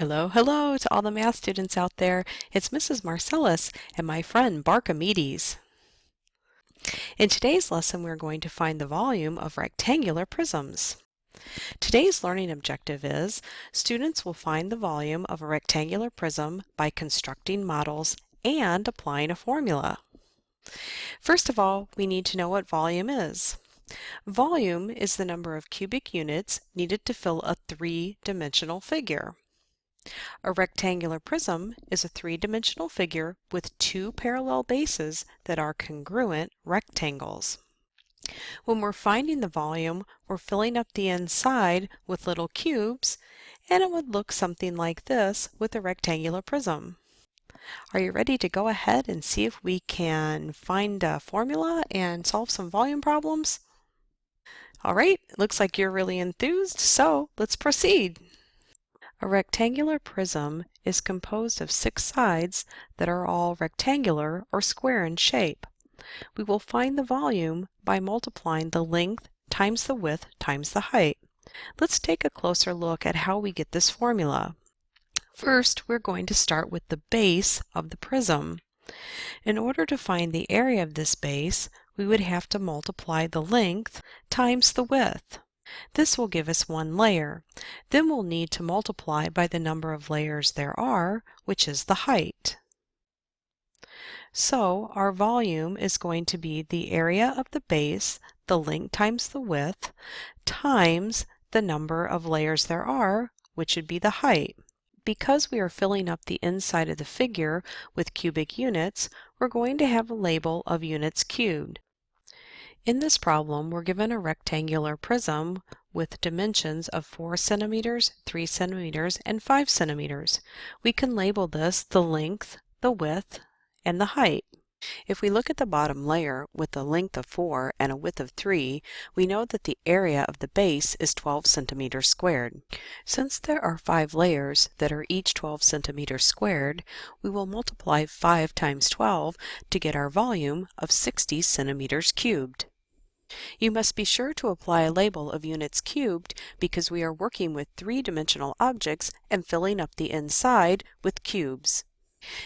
Hello, hello to all the math students out there. It's Mrs. Marcellus and my friend Barkamedes. In today's lesson, we're going to find the volume of rectangular prisms. Today's learning objective is students will find the volume of a rectangular prism by constructing models and applying a formula. First of all, we need to know what volume is. Volume is the number of cubic units needed to fill a three-dimensional figure. A rectangular prism is a three-dimensional figure with two parallel bases that are congruent rectangles. When we're finding the volume, we're filling up the inside with little cubes, and it would look something like this with a rectangular prism. Are you ready to go ahead and see if we can find a formula and solve some volume problems? All right, looks like you're really enthused, so let's proceed. A rectangular prism is composed of 6 sides that are all rectangular or square in shape. We will find the volume by multiplying the length times the width times the height. Let's take a closer look at how we get this formula. First, we're going to start with the base of the prism. In order to find the area of this base, we would have to multiply the length times the width. This will give us one layer. Then we'll need to multiply by the number of layers there are, which is the height. So our volume is going to be the area of the base, the length times the width, times the number of layers there are, which would be the height. Because we are filling up the inside of the figure with cubic units, we're going to have a label of units cubed. In this problem, we're given a rectangular prism with dimensions of 4 centimeters, 3 centimeters, and 5 centimeters. We can label this the length, the width, and the height. If we look at the bottom layer with a length of 4 and a width of 3, we know that the area of the base is 12 centimeters squared. Since there are 5 layers that are each 12 centimeters squared, we will multiply 5 times 12 to get our volume of 60 centimeters cubed. You must be sure to apply a label of units cubed because we are working with three-dimensional objects and filling up the inside with cubes.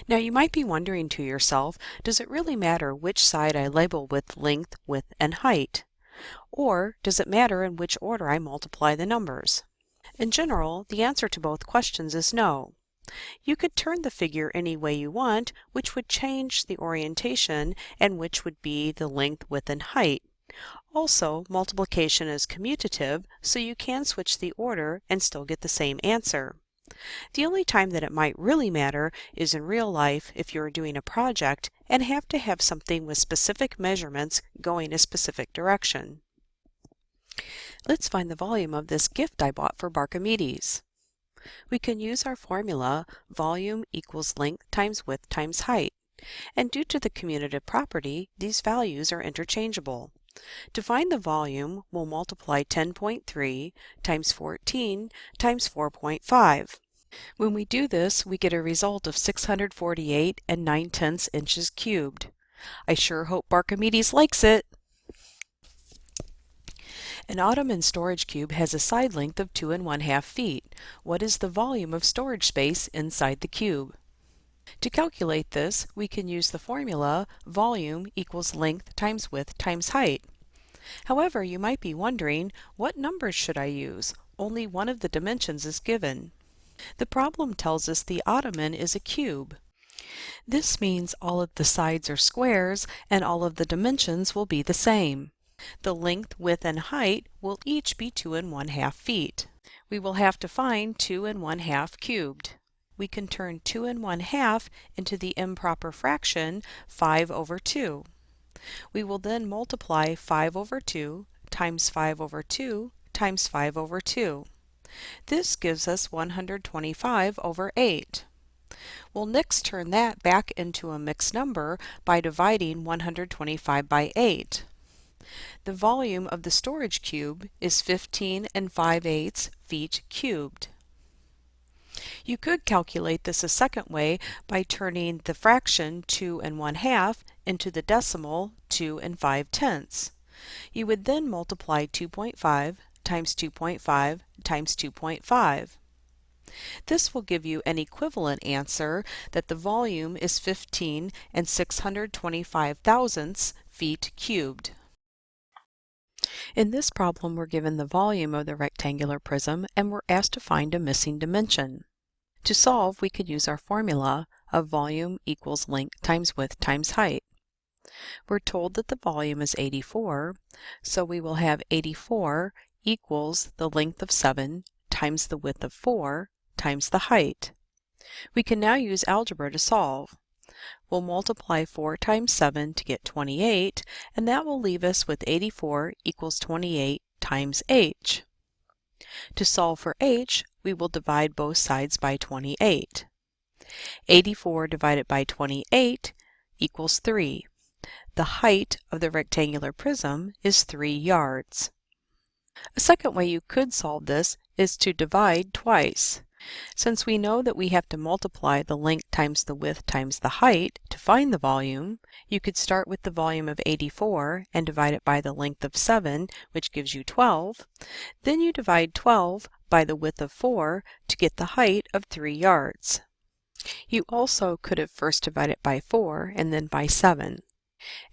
Now you might be wondering to yourself, does it really matter which side I label with length, width, and height? Or does it matter in which order I multiply the numbers? In general, the answer to both questions is no. You could turn the figure any way you want, which would change the orientation and which would be the length, width, and height. Also, multiplication is commutative, so you can switch the order and still get the same answer. The only time that it might really matter is in real life if you're doing a project and have to have something with specific measurements going a specific direction. Let's find the volume of this gift I bought for Barkamedes. We can use our formula volume equals length times width times height, and due to the commutative property, these values are interchangeable. To find the volume, we'll multiply 10.3 times 14 times 4.5. When we do this, we get a result of 648 and 9/10 inches cubed. I sure hope Barkamedes likes it! An Ottoman storage cube has a side length of 2 1/2 feet. What is the volume of storage space inside the cube? To calculate this, we can use the formula volume equals length times width times height. However, you might be wondering, what numbers should I use? Only one of the dimensions is given. The problem tells us the Ottoman is a cube. This means all of the sides are squares and all of the dimensions will be the same. The length, width, and height will each be 2 1/2 feet. We will have to find 2 1/2 cubed. We can turn 2 1/2 into the improper fraction 5 over 2. We will then multiply 5 over 2 times 5 over 2 times 5 over 2. This gives us 125 over 8. We'll next turn that back into a mixed number by dividing 125 by 8. The volume of the storage cube is 15 5/8 feet cubed. You could calculate this a second way by turning the fraction 2 1/2 into the decimal 2 5/10. You would then multiply 2.5 times 2.5 times 2.5. This will give you an equivalent answer that the volume is 15 and 625 thousandths feet cubed. In this problem, we're given the volume of the rectangular prism and we're asked to find a missing dimension. To solve, we could use our formula of volume equals length times width times height. We're told that the volume is 84, so we will have 84 equals the length of 7 times the width of 4 times the height. We can now use algebra to solve. We'll multiply 4 times 7 to get 28, and that will leave us with 84 equals 28 times h. To solve for h, we will divide both sides by 28. 84 divided by 28 equals 3. The height of the rectangular prism is 3 yards. A second way you could solve this is to divide twice. Since we know that we have to multiply the length times the width times the height to find the volume, you could start with the volume of 84 and divide it by the length of 7, which gives you 12. Then you divide 12 by the width of 4 to get the height of 3 yards. You also could have first divided by 4 and then by 7.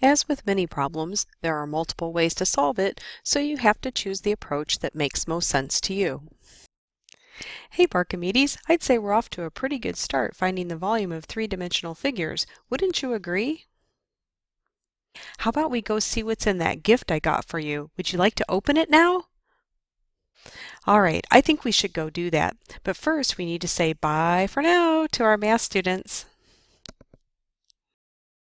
As with many problems, there are multiple ways to solve it, so you have to choose the approach that makes most sense to you. Hey Archimedes, I'd say we're off to a pretty good start finding the volume of three-dimensional figures. Wouldn't you agree? How about we go see what's in that gift I got for you? Would you like to open it now? All right, I think we should go do that. But first we need to say bye for now to our math students.